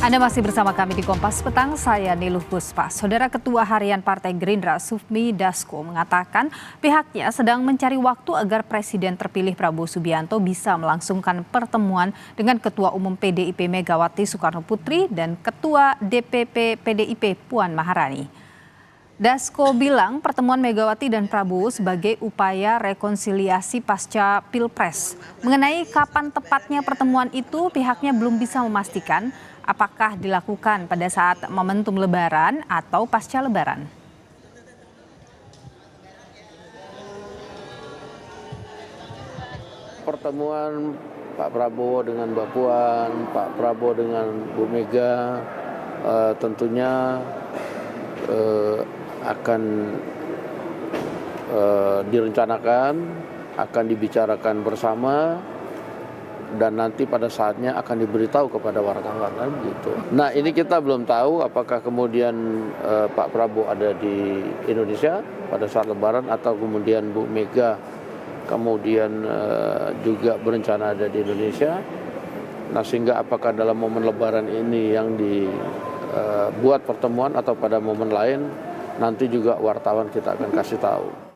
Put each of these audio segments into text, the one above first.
Anda masih bersama kami di Kompas Petang, saya Niluh Puspa. Saudara Ketua Harian Partai Gerindra Sufmi Dasko mengatakan pihaknya sedang mencari waktu agar Presiden terpilih Prabowo Subianto bisa melangsungkan pertemuan dengan Ketua Umum PDIP Megawati Soekarno Putri dan Ketua DPP PDIP Puan Maharani. Dasko bilang pertemuan Megawati dan Prabowo sebagai upaya rekonsiliasi pasca Pilpres. Mengenai kapan tepatnya pertemuan itu, pihaknya belum bisa memastikan apakah dilakukan pada saat momentum Lebaran atau pasca Lebaran. Pertemuan Pak Prabowo dengan Mbak Puan, Pak Prabowo dengan Bu Mega tentunya akan direncanakan, akan dibicarakan bersama, dan nanti pada saatnya akan diberitahu kepada wartawan kan gitu. Nah, ini kita belum tahu apakah kemudian Pak Prabowo ada di Indonesia pada saat Lebaran atau kemudian Bu Mega kemudian juga berencana ada di Indonesia. Nah, sehingga apakah dalam momen Lebaran ini yang dibuat pertemuan atau pada momen lain, nanti juga wartawan kita akan kasih tahu.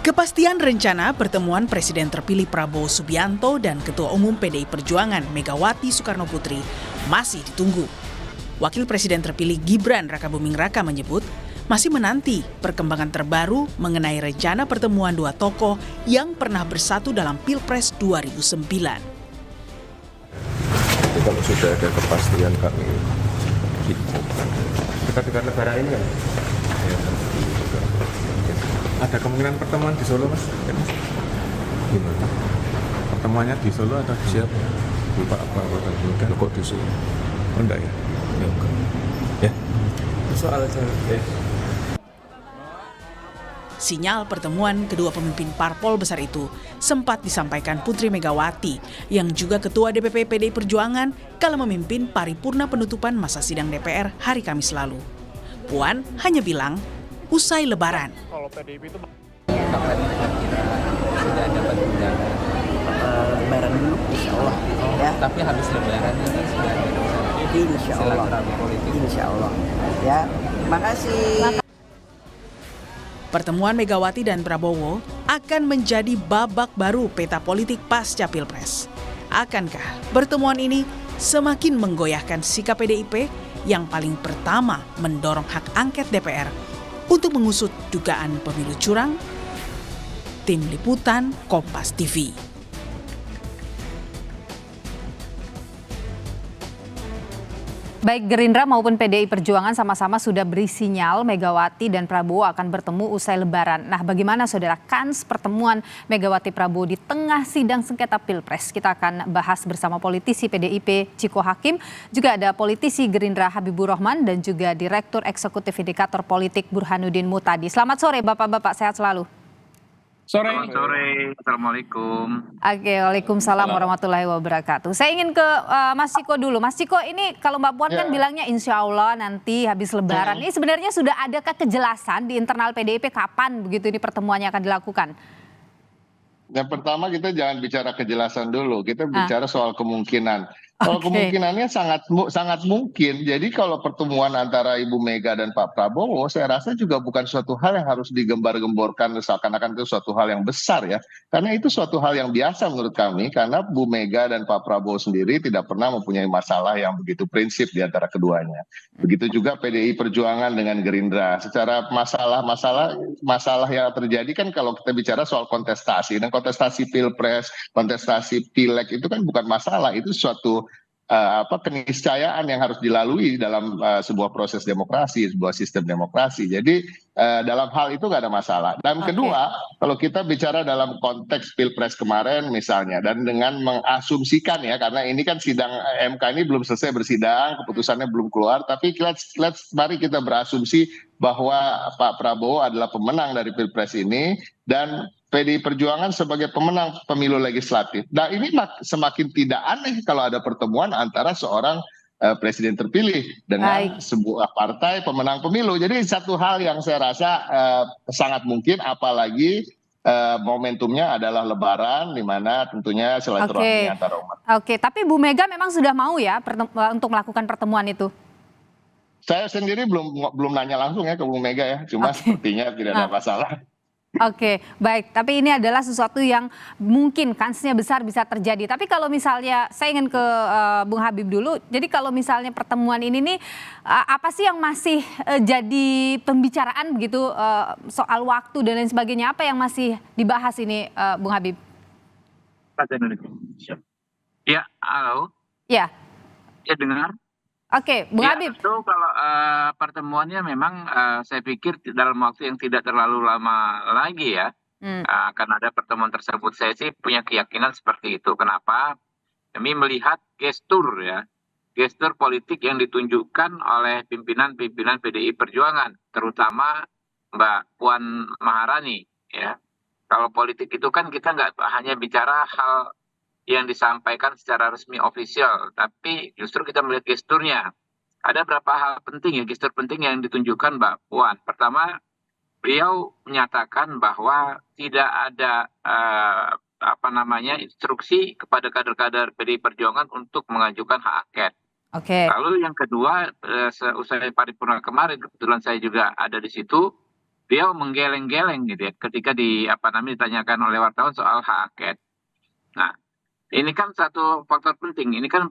Kepastian rencana pertemuan Presiden terpilih Prabowo Subianto dan Ketua Umum PDI Perjuangan Megawati Soekarno Putri masih ditunggu. Wakil Presiden terpilih Gibran Rakabuming Raka menyebut masih menanti perkembangan terbaru mengenai rencana pertemuan dua tokoh yang pernah bersatu dalam Pilpres 2009. Jadi kalau sudah ada kepastian kami dekat-dekat Lebaran ini kan? Ada kemungkinan pertemuan di Solo, Mas? Gimana? Pertemuannya di Solo atau di siapa? Lupa apa kok di Solo? Oh enggak ya? Ya enggak. Ya. Soal ya. Sinyal pertemuan kedua pemimpin parpol besar itu sempat disampaikan Putri Megawati yang juga Ketua DPP PDI Perjuangan kala memimpin paripurna penutupan masa sidang DPR hari Kamis lalu. Puan hanya bilang usai Lebaran. Kalau PDIP itu kapan kira-kira sudah dapat undangan? Lebaran dulu, insya Allah. Ya. Tapi habis Lebaran ini sudah ada Insya Allah. silaturahmi politik. Insya Allah. Ya, makasih. Pertemuan Megawati dan Prabowo akan menjadi babak baru peta politik pasca Pilpres. Akankah pertemuan ini semakin menggoyahkan sikap PDIP yang paling pertama mendorong hak angket DPR untuk mengusut dugaan pemilu curang? Tim Liputan Kompas TV. Baik Gerindra maupun PDI Perjuangan sama-sama sudah beri sinyal Megawati dan Prabowo akan bertemu usai Lebaran. Nah, bagaimana saudara kans pertemuan Megawati Prabowo di tengah sidang sengketa Pilpres? Kita akan bahas bersama politisi PDIP Ciko Hakim, juga ada politisi Gerindra Habibur Rahman dan juga Direktur Eksekutif Indikator Politik Burhanuddin Mutadi. Selamat sore Bapak-bapak, sehat selalu. selamat Sore, Assalamualaikum. Oke, waalaikumsalam warahmatullahi wabarakatuh. Saya ingin ke Mas Ciko dulu. Mas Ciko, ini kalau Mbak Puan kan bilangnya insya Allah nanti habis Lebaran. Ini sebenarnya sudah adakah kejelasan di internal PDIP kapan begitu ini pertemuannya akan dilakukan? Yang pertama kita jangan bicara kejelasan dulu, kita bicara soal kemungkinan. Kalau kemungkinannya sangat mungkin. Jadi kalau pertemuan antara Ibu Mega dan Pak Prabowo, saya rasa juga bukan suatu hal yang harus digembar-gemborkan seakan-akan itu suatu hal yang besar ya. Karena itu suatu hal yang biasa menurut kami, karena Bu Mega dan Pak Prabowo sendiri tidak pernah mempunyai masalah yang begitu prinsip di antara keduanya. Begitu juga PDI Perjuangan dengan Gerindra. Secara masalah yang terjadi kan kalau kita bicara soal kontestasi, dan kontestasi Pilpres, kontestasi Pileg itu kan bukan masalah, itu suatu keniscayaan yang harus dilalui dalam sebuah proses demokrasi, sebuah sistem demokrasi. Jadi dalam hal itu nggak ada masalah. Dan kedua, kalau kita bicara dalam konteks Pilpres kemarin misalnya, dan dengan mengasumsikan ya, karena ini kan sidang MK ini belum selesai bersidang, keputusannya belum keluar, tapi mari kita berasumsi bahwa Pak Prabowo adalah pemenang dari Pilpres ini dan PDI Perjuangan sebagai pemenang pemilu legislatif. Nah, ini semakin tidak aneh kalau ada pertemuan antara seorang presiden terpilih dengan sebuah partai pemenang pemilu. Jadi satu hal yang saya rasa sangat mungkin, apalagi momentumnya adalah Lebaran, di mana tentunya silaturahmi antara umat. Oke, tapi Bu Mega memang sudah mau ya untuk melakukan pertemuan itu? Saya sendiri belum nanya langsung ya ke Bu Mega ya, cuma sepertinya tidak ada masalah. Oke, baik. Tapi ini adalah sesuatu yang mungkin kansnya besar bisa terjadi. Tapi kalau misalnya, saya ingin ke Bung Habib dulu. Jadi kalau misalnya pertemuan ini nih, apa sih yang masih jadi pembicaraan begitu soal waktu dan lain sebagainya? Apa yang masih dibahas ini, Bung Habib? Ya, halo. Ya. Ya, dengar. Oke, Bung Habib. Tentu kalau pertemuannya memang saya pikir dalam waktu yang tidak terlalu lama lagi ya akan ada pertemuan tersebut. Saya sih punya keyakinan seperti itu. Kenapa? Demi melihat gestur ya, gestur politik yang ditunjukkan oleh pimpinan-pimpinan PDI Perjuangan, terutama Mbak Puan Maharani ya. Kalau politik itu kan kita nggak hanya bicara hal yang disampaikan secara resmi ofisial, tapi justru kita melihat gesturnya. Ada beberapa hal penting ya, gestur penting yang ditunjukkan Mbak Puan. Pertama, beliau menyatakan bahwa tidak ada instruksi kepada kader-kader PDI Perjuangan untuk mengajukan hak angket. Oke. Lalu yang kedua, seusai paripurna kemarin, kebetulan saya juga ada di situ, beliau menggeleng-geleng gitu ya, ketika ditanyakan oleh wartawan soal hak angket. Nah, ini kan satu faktor penting. Ini kan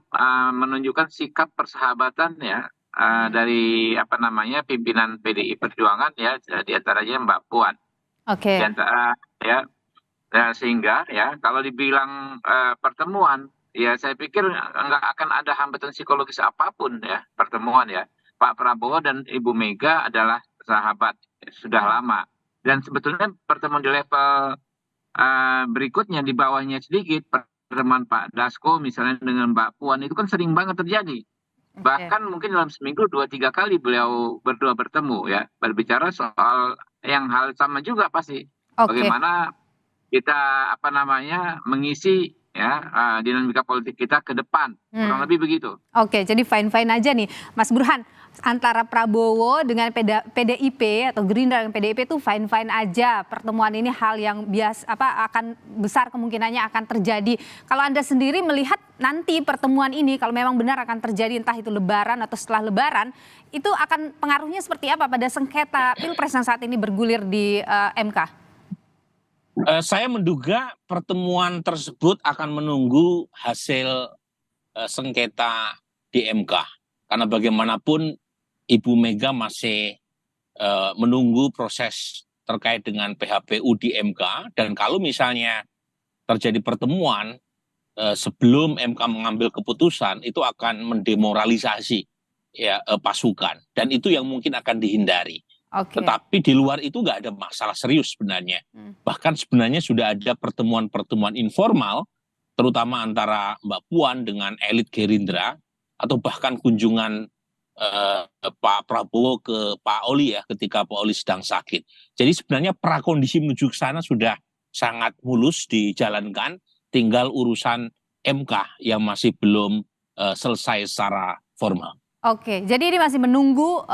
menunjukkan sikap persahabatan ya dari pimpinan PDI Perjuangan ya, di antaranya Mbak Puan. Oke. Di antara ya, sehingga ya kalau dibilang pertemuan ya saya pikir nggak akan ada hambatan psikologis apapun ya pertemuan ya. Pak Prabowo dan Ibu Mega adalah sahabat sudah lama, dan sebetulnya pertemuan di level berikutnya di bawahnya sedikit, pertemuan Pak Dasko misalnya dengan Mbak Puan itu kan sering banget terjadi. Bahkan mungkin dalam seminggu 2-3 kali beliau berdua bertemu ya, berbicara soal yang hal sama juga pasti. Bagaimana kita mengisi ya dinamika politik kita ke depan, kurang lebih begitu. Oke, jadi fine-fine aja nih, Mas Burhan. Antara Prabowo dengan PDIP atau Gerindra dengan PDIP itu fine-fine aja. Pertemuan ini hal yang akan besar kemungkinannya akan terjadi. Kalau Anda sendiri melihat nanti pertemuan ini kalau memang benar akan terjadi, entah itu Lebaran atau setelah Lebaran, itu akan pengaruhnya seperti apa pada sengketa Pilpres yang saat ini bergulir di MK? Saya menduga pertemuan tersebut akan menunggu hasil sengketa di MK. Karena bagaimanapun Ibu Mega masih menunggu proses terkait dengan PHPU di MK. Dan kalau misalnya terjadi pertemuan sebelum MK mengambil keputusan, itu akan mendemoralisasi ya pasukan. Dan itu yang mungkin akan dihindari. Tetapi di luar itu nggak ada masalah serius sebenarnya. Bahkan sebenarnya sudah ada pertemuan-pertemuan informal, terutama antara Mbak Puan dengan elit Gerindra, atau bahkan kunjungan Pak Prabowo ke Pak Oli ya ketika Pak Oli sedang sakit. Jadi sebenarnya prakondisi menuju ke sana sudah sangat mulus dijalankan, tinggal urusan MK yang masih belum selesai secara formal. Oke, jadi ini masih menunggu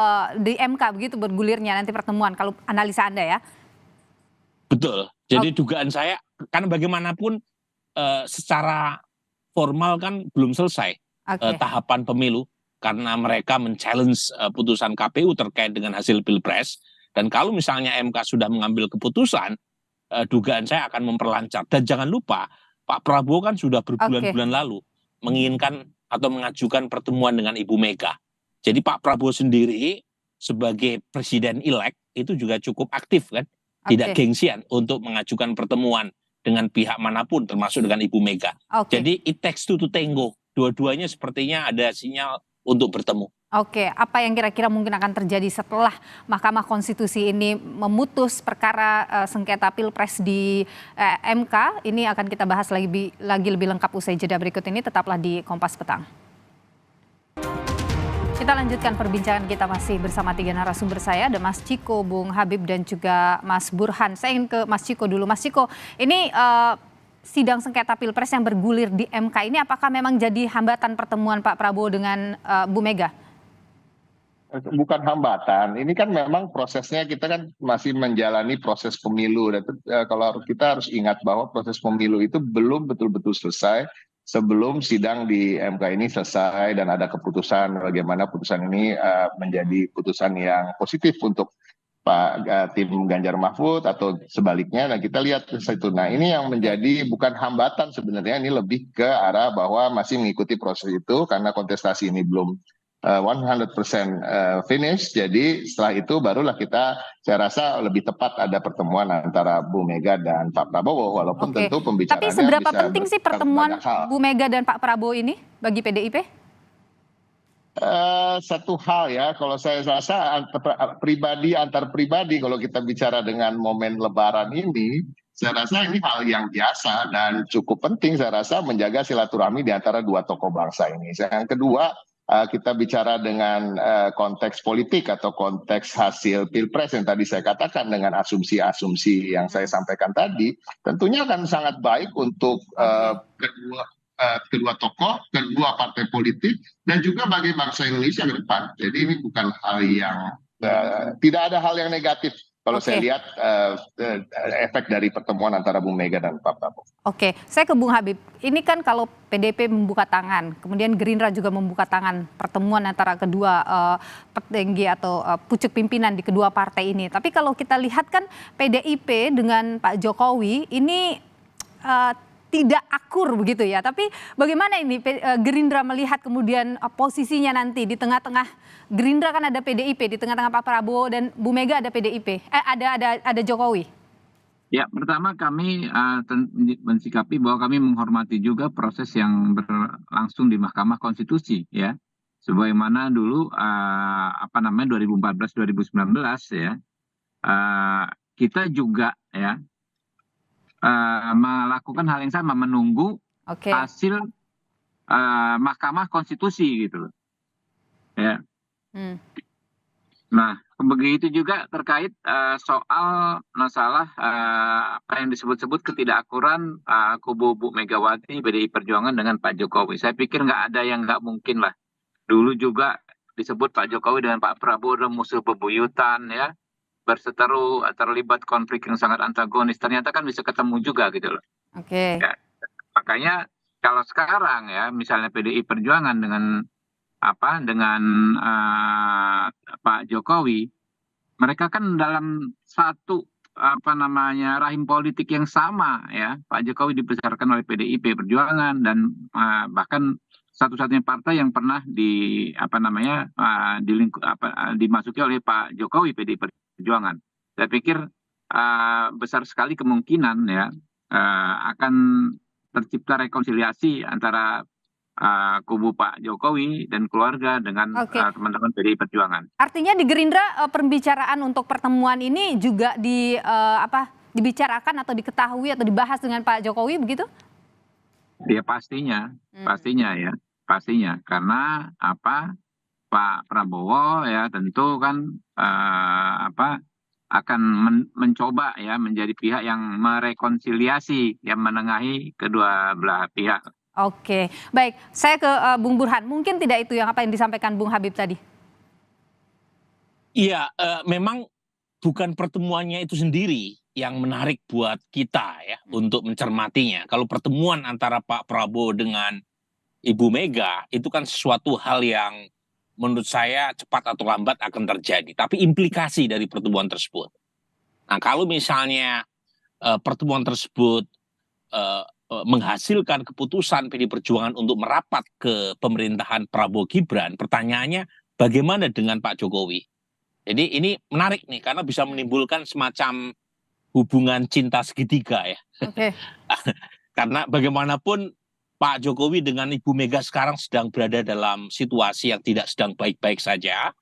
di MK begitu bergulirnya nanti pertemuan kalau analisa Anda ya? Betul. Jadi dugaan saya, karena bagaimanapun secara formal kan belum selesai tahapan pemilu, karena mereka men-challenge putusan KPU terkait dengan hasil Pilpres. Dan kalau misalnya MK sudah mengambil keputusan, dugaan saya akan memperlancar. Dan jangan lupa, Pak Prabowo kan sudah berbulan-bulan lalu menginginkan atau mengajukan pertemuan dengan Ibu Mega. Jadi Pak Prabowo sendiri sebagai presiden-elek itu juga cukup aktif kan, tidak gengsian untuk mengajukan pertemuan dengan pihak manapun termasuk dengan Ibu Mega. Jadi it takes two to tango. Dua-duanya sepertinya ada sinyal untuk bertemu. Oke, apa yang kira-kira mungkin akan terjadi setelah Mahkamah Konstitusi ini memutus perkara sengketa Pilpres di MK? Ini akan kita bahas lagi lebih lengkap usai jeda berikut ini. Tetaplah di Kompas Petang. Kita lanjutkan perbincangan kita masih bersama 3 narasumber saya, ada Mas Ciko, Bung Habib, dan juga Mas Burhan. Saya ingin ke Mas Ciko dulu. Mas Ciko, ini sidang sengketa Pilpres yang bergulir di MK ini apakah memang jadi hambatan pertemuan Pak Prabowo dengan Bu Mega? bukan hambatan. Ini kan memang prosesnya kita kan masih menjalani proses pemilu. Dan kalau kita harus ingat bahwa proses pemilu itu belum betul-betul selesai sebelum sidang di MK ini selesai dan ada keputusan bagaimana putusan ini menjadi putusan yang positif untuk tim Ganjar Mahfud atau sebaliknya. Nah kita lihat itu. Nah ini yang menjadi bukan hambatan sebenarnya, ini lebih ke arah bahwa masih mengikuti proses itu karena kontestasi ini belum 100% finish. Jadi setelah itu barulah saya rasa lebih tepat ada pertemuan antara Bu Mega dan Pak Prabowo, walaupun tentu pembicaraannya Tapi seberapa bisa penting sih pertemuan banyak hal. Bu Mega dan Pak Prabowo ini bagi PDIP? Satu hal ya, kalau saya rasa antar pribadi kalau kita bicara dengan momen Lebaran ini, saya rasa ini hal yang biasa dan cukup penting saya rasa menjaga silaturahmi di antara dua tokoh bangsa ini. Yang kedua, kita bicara dengan konteks politik atau konteks hasil Pilpres yang tadi saya katakan dengan asumsi-asumsi yang saya sampaikan tadi, tentunya akan sangat baik untuk kedua tokoh, kedua partai politik, dan juga bagi bangsa Indonesia ke depan. Jadi ini bukan hal yang tidak ada hal yang negatif kalau saya lihat efek dari pertemuan antara Bu Mega dan Pak Prabowo. Oke, saya ke Bung Habib. Ini kan kalau PDIP membuka tangan, kemudian Gerindra juga membuka tangan pertemuan antara kedua petinggi atau pucuk pimpinan di kedua partai ini. Tapi kalau kita lihat kan PDIP dengan Pak Jokowi ini tidak akur begitu ya. Tapi bagaimana ini Gerindra melihat kemudian posisinya nanti di tengah-tengah Gerindra kan ada PDIP, di tengah-tengah Pak Prabowo dan Bu Mega ada PDIP. Ada Jokowi. Ya, pertama kami mensikapi bahwa kami menghormati juga proses yang berlangsung di Mahkamah Konstitusi ya. Sebagaimana dulu 2014-2019 ya. Kita juga ya melakukan hal yang sama, menunggu hasil Mahkamah Konstitusi gitu loh. Ya. Nah, begitu juga terkait soal masalah apa yang disebut-sebut ketidakakuran kubu Bu Megawati PDI Perjuangan dengan Pak Jokowi. Saya pikir nggak ada yang nggak mungkin lah. Dulu juga disebut Pak Jokowi dengan Pak Prabowo adalah musuh bebuyutan ya. Berseteru, terlibat konflik yang sangat antagonis, ternyata kan bisa ketemu juga gitu loh. Ya, makanya kalau sekarang ya misalnya PDI Perjuangan dengan Pak Jokowi, mereka kan dalam satu rahim politik yang sama ya. Pak Jokowi dibesarkan oleh PDIP Perjuangan dan bahkan satu-satunya partai yang pernah dimasuki oleh Pak Jokowi PDI Perjuangan. Saya pikir besar sekali kemungkinan ya akan tercipta rekonsiliasi antara kubu Pak Jokowi dan keluarga dengan teman-teman PDI Perjuangan. Artinya di Gerindra pembicaraan untuk pertemuan ini juga dibicarakan atau diketahui atau dibahas dengan Pak Jokowi begitu? Ya pastinya karena Pak Prabowo ya tentu kan akan mencoba ya menjadi pihak yang merekonsiliasi, yang menengahi kedua belah pihak. Oke, baik. Saya ke Bung Burhan. Mungkin tidak itu yang disampaikan Bung Habib tadi. Iya, memang bukan pertemuannya itu sendiri yang menarik buat kita ya untuk mencermatinya. Kalau pertemuan antara Pak Prabowo dengan Ibu Mega itu kan sesuatu hal yang menurut saya cepat atau lambat akan terjadi. Tapi implikasi dari pertemuan tersebut. Nah kalau misalnya pertemuan tersebut menghasilkan keputusan PDI Perjuangan untuk merapat ke pemerintahan Prabowo Gibran, pertanyaannya bagaimana dengan Pak Jokowi? Jadi ini menarik nih karena bisa menimbulkan semacam hubungan cinta segitiga ya. Karena bagaimanapun Pak Jokowi dengan Ibu Mega sekarang sedang berada dalam situasi yang tidak sedang baik-baik saja.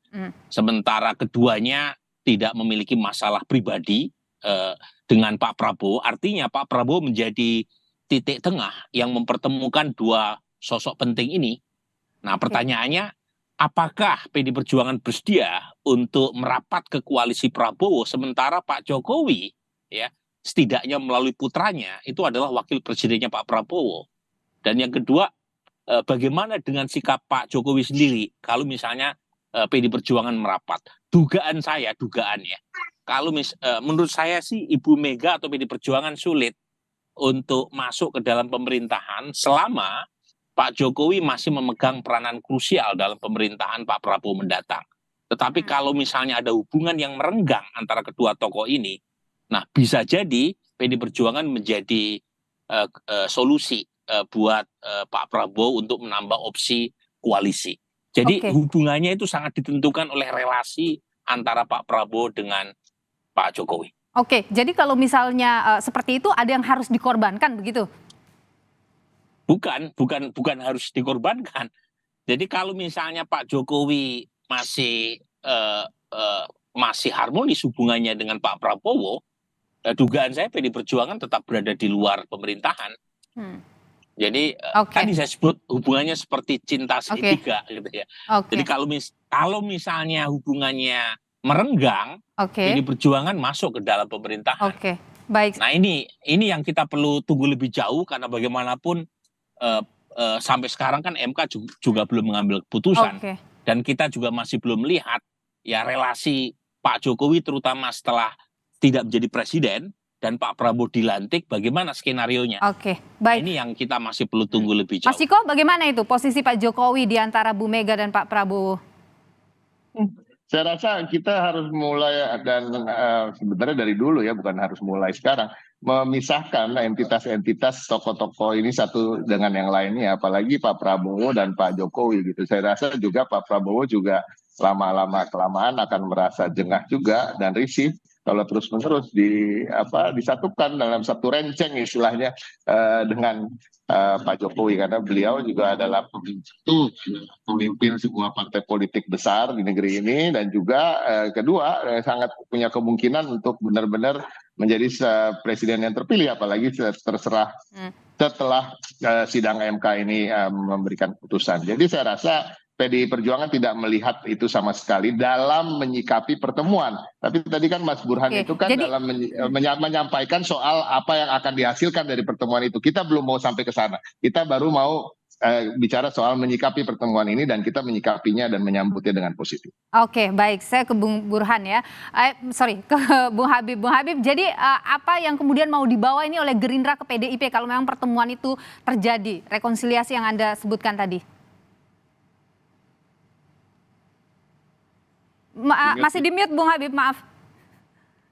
Sementara keduanya tidak memiliki masalah pribadi dengan Pak Prabowo. Artinya Pak Prabowo menjadi titik tengah yang mempertemukan dua sosok penting ini. Nah pertanyaannya, apakah PDI Perjuangan bersedia untuk merapat ke koalisi Prabowo sementara Pak Jokowi ya setidaknya melalui putranya itu adalah wakil presidennya Pak Prabowo. Dan yang kedua, bagaimana dengan sikap Pak Jokowi sendiri kalau misalnya PD Perjuangan merapat. Dugaan ya, kalau menurut saya sih Ibu Mega atau PD Perjuangan sulit untuk masuk ke dalam pemerintahan selama Pak Jokowi masih memegang peranan krusial dalam pemerintahan Pak Prabowo mendatang. Tetapi kalau misalnya ada hubungan yang merenggang antara kedua tokoh ini, nah bisa jadi PD Perjuangan menjadi solusi buat Pak Prabowo untuk menambah opsi koalisi. Jadi hubungannya itu sangat ditentukan oleh relasi antara Pak Prabowo dengan Pak Jokowi. Oke, jadi kalau misalnya seperti itu ada yang harus dikorbankan begitu? Bukan harus dikorbankan. Jadi kalau misalnya Pak Jokowi masih harmonis hubungannya dengan Pak Prabowo, dugaan saya PD Perjuangan tetap berada di luar pemerintahan. Jadi tadi saya sebut hubungannya seperti cinta segitiga gitu ya. Jadi kalau misalnya hubungannya merenggang, PD Perjuangan masuk ke dalam pemerintahan. Baik. Nah ini yang kita perlu tunggu lebih jauh karena bagaimanapun sampai sekarang kan MK juga belum mengambil keputusan dan kita juga masih belum melihat ya relasi Pak Jokowi terutama setelah tidak menjadi presiden dan Pak Prabowo dilantik, bagaimana skenarionya? Baik. Nah, ini yang kita masih perlu tunggu lebih jauh. Mas Ciko, bagaimana itu posisi Pak Jokowi di antara Bu Mega dan Pak Prabowo? Saya rasa kita harus mulai dan sebenarnya dari dulu ya, bukan harus mulai sekarang, memisahkan entitas-entitas tokoh-tokoh ini satu dengan yang lainnya, apalagi Pak Prabowo dan Pak Jokowi gitu. Saya rasa juga Pak Prabowo juga lama-lama kelamaan akan merasa jengah juga dan risih kalau terus-menerus disatukan dalam satu renceng istilahnya dengan Pak Jokowi, karena beliau juga adalah pemimpin sebuah partai politik besar di negeri ini dan juga kedua sangat punya kemungkinan untuk benar-benar menjadi presiden yang terpilih, apalagi setelah sidang MK ini memberikan putusan. Jadi saya rasa PDI Perjuangan tidak melihat itu sama sekali dalam menyikapi pertemuan. Tapi tadi kan Mas Burhan itu kan dalam menyampaikan soal apa yang akan dihasilkan dari pertemuan itu. Kita belum mau sampai ke sana. Kita baru mau bicara soal menyikapi pertemuan ini dan kita menyikapinya dan menyambutnya dengan positif. Oke, baik. Saya ke Bung Burhan ya. Ke Bung Habib. Bung Habib, jadi apa yang kemudian mau dibawa ini oleh Gerindra ke PDIP kalau memang pertemuan itu terjadi, rekonsiliasi yang Anda sebutkan tadi? Masih di mute Bung Habib, maaf.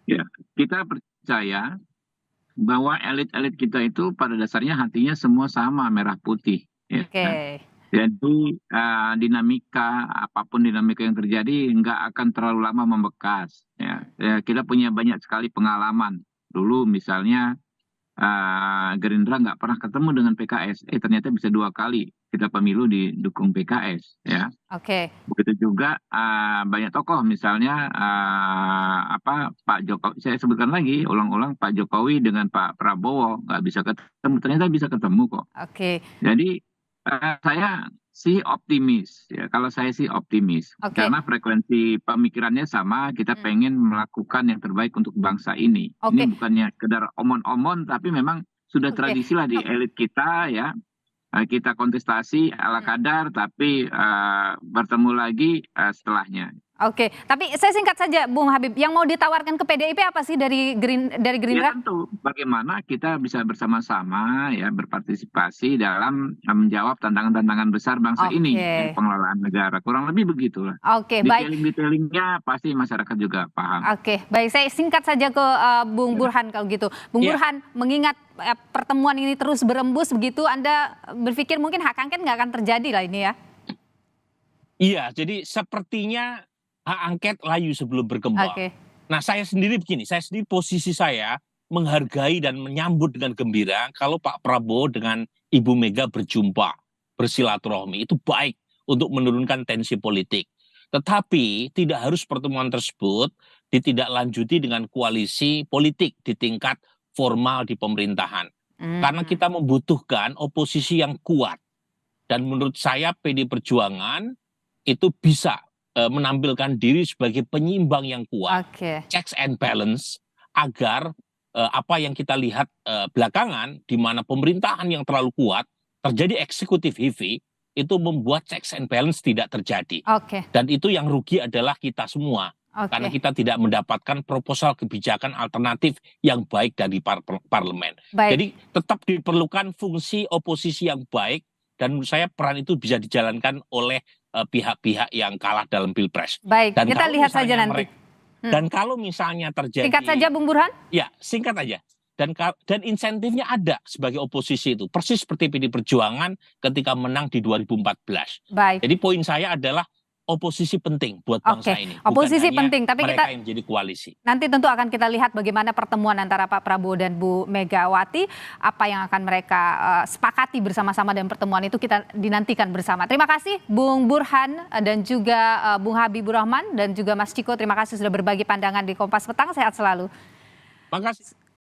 Ya, kita percaya bahwa elit-elit kita itu pada dasarnya hatinya semua sama, merah putih. Ya. Jadi apapun dinamika yang terjadi nggak akan terlalu lama membekas. Ya, kita punya banyak sekali pengalaman. Dulu misalnya Gerindra nggak pernah ketemu dengan PKS, ternyata bisa 2 kali kita pemilu didukung PKS, ya. Begitu juga banyak tokoh, misalnya Pak Jokowi, saya sebutkan lagi ulang-ulang, Pak Jokowi dengan Pak Prabowo nggak bisa ketemu, ternyata bisa ketemu kok. Jadi saya sih optimis, ya. Kalau saya sih optimis, karena frekuensi pemikirannya sama, kita pengen melakukan yang terbaik untuk bangsa ini. Ini bukannya sekedar omon-omon, tapi memang sudah tradisi lah di elit kita, ya. Kita kontestasi ala kadar, tapi bertemu lagi setelahnya. Tapi saya singkat saja, Bung Habib, yang mau ditawarkan ke PDIP apa sih dari Gerindra? Ya tentu, bagaimana kita bisa bersama-sama ya berpartisipasi dalam menjawab tantangan-tantangan besar bangsa ini, pengelolaan negara, kurang lebih begitulah. Baik. Detailingnya pasti masyarakat juga paham. Baik, saya singkat saja ke Bung Burhan kalau gitu. Bung Burhan, mengingat pertemuan ini terus berembus begitu, Anda berpikir mungkin hak angket nggak akan terjadi lah ini ya? Iya, jadi sepertinya hak angket layu sebelum berkembang. Nah, saya sendiri posisi saya menghargai dan menyambut dengan gembira kalau Pak Prabowo dengan Ibu Mega berjumpa, bersilaturahmi, itu baik untuk menurunkan tensi politik. Tetapi tidak harus pertemuan tersebut ditindaklanjuti dengan koalisi politik di tingkat formal di pemerintahan. Karena kita membutuhkan oposisi yang kuat. Dan menurut saya PD Perjuangan itu bisa menampilkan diri sebagai penyimbang yang kuat, checks and balance, agar apa yang kita lihat belakangan, di mana pemerintahan yang terlalu kuat, terjadi eksekutif heavy, itu membuat checks and balance tidak terjadi. Oke. Dan itu yang rugi adalah kita semua. Oke. Karena kita tidak mendapatkan proposal kebijakan alternatif yang baik dari parlemen. Baik. Jadi tetap diperlukan fungsi oposisi yang baik, dan menurut saya peran itu bisa dijalankan oleh pihak-pihak yang kalah dalam Pilpres. Baik, Dan kita kalau lihat saja misalnya nanti. Dan kalau misalnya terjadi... Singkat saja Bung Burhan. Ya, singkat aja. Dan insentifnya ada sebagai oposisi itu. Persis seperti PD Perjuangan ketika menang di 2014. Baik. Jadi poin saya adalah oposisi penting buat bangsa Oke, ini. Bukan oposisi hanya penting, tapi mereka kita yang jadi koalisi. nanti tentu akan kita lihat bagaimana pertemuan antara Pak Prabowo dan Bu Megawati, apa yang akan mereka sepakati bersama-sama, dan pertemuan itu kita dinantikan bersama. Terima kasih Bung Burhan dan juga Bung Habibur Rahman dan juga Mas Ciko, terima kasih sudah berbagi pandangan di Kompas Petang, sehat selalu. Makasih.